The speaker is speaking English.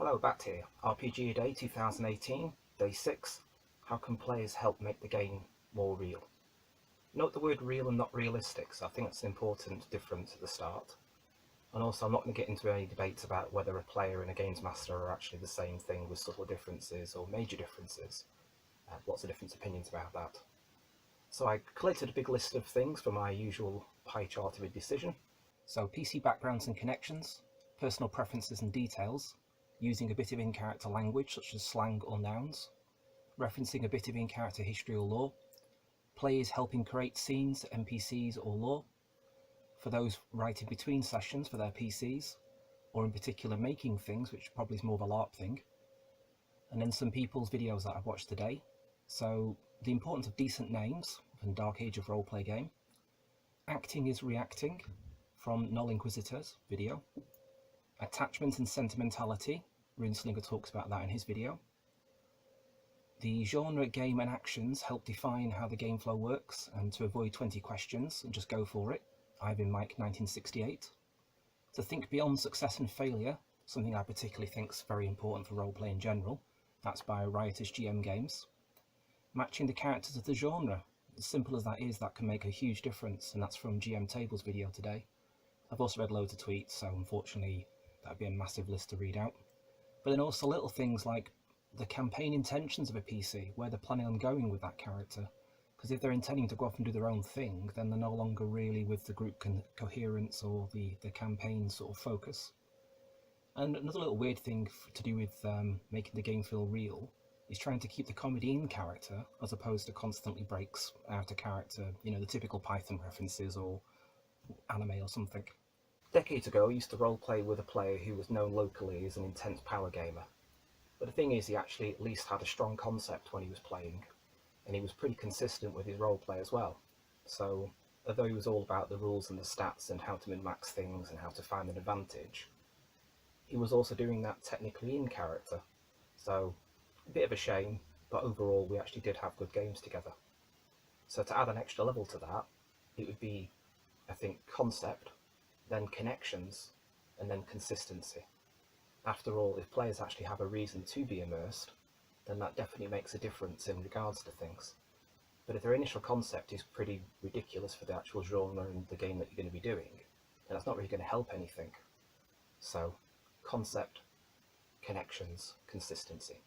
Hello, Bat here. RPG Day 2018, Day 6. How can players help make the game more real? Note the word real and not realistic, so I think that's an important difference at the start. And also, I'm not going to get into any debates about whether a player and a games master are actually the same thing with subtle differences or major differences. Lots of different opinions about that. So I collated a big list of things for my usual pie chart of a decision. So PC backgrounds and connections, personal preferences and details, using a bit of in-character language such as slang or nouns, referencing a bit of in-character history or lore, players helping create scenes, NPCs or lore, for those writing between sessions for their PCs, or in particular making things, which probably is more of a LARP thing, and then some people's videos that I've watched today. So the importance of decent names from Dark Age of Roleplay game, acting is reacting from Null Inquisitor's video, attachment and sentimentality, Runeslinger talks about that in his video. The genre, game and actions help define how the game flow works, and to avoid 20 questions and just go for it, Ivan Mike 1968. To think beyond success and failure, something I particularly think is very important for roleplay in general, that's by Riotous GM Games. Matching the characters of the genre, as simple as that is, that can make a huge difference, and that's from GM Table's video today. I've also read loads of tweets, so unfortunately that'd be a massive list to read out. But then also little things like the campaign intentions of a PC, where they're planning on going with that character. Because if they're intending to go off and do their own thing, then they're no longer really with the group coherence or the campaign sort of focus. And another little weird thing to do with making the game feel real is trying to keep the comedy in character as opposed to constantly breaks out of character, you know, the typical Python references or anime or something. Decades ago, I used to roleplay with a player who was known locally as an intense power gamer. But the thing is, he actually at least had a strong concept when he was playing, and he was pretty consistent with his roleplay as well. So, although he was all about the rules and the stats and how to min-max things and how to find an advantage, he was also doing that technically in character. So, a bit of a shame, but overall we actually did have good games together. So to add an extra level to that, it would be, I think, concept, then connections, and then consistency. After all, if players actually have a reason to be immersed, then that definitely makes a difference in regards to things. But if their initial concept is pretty ridiculous for the actual genre and the game that you're going to be doing, then that's not really going to help anything. So, concept, connections, consistency.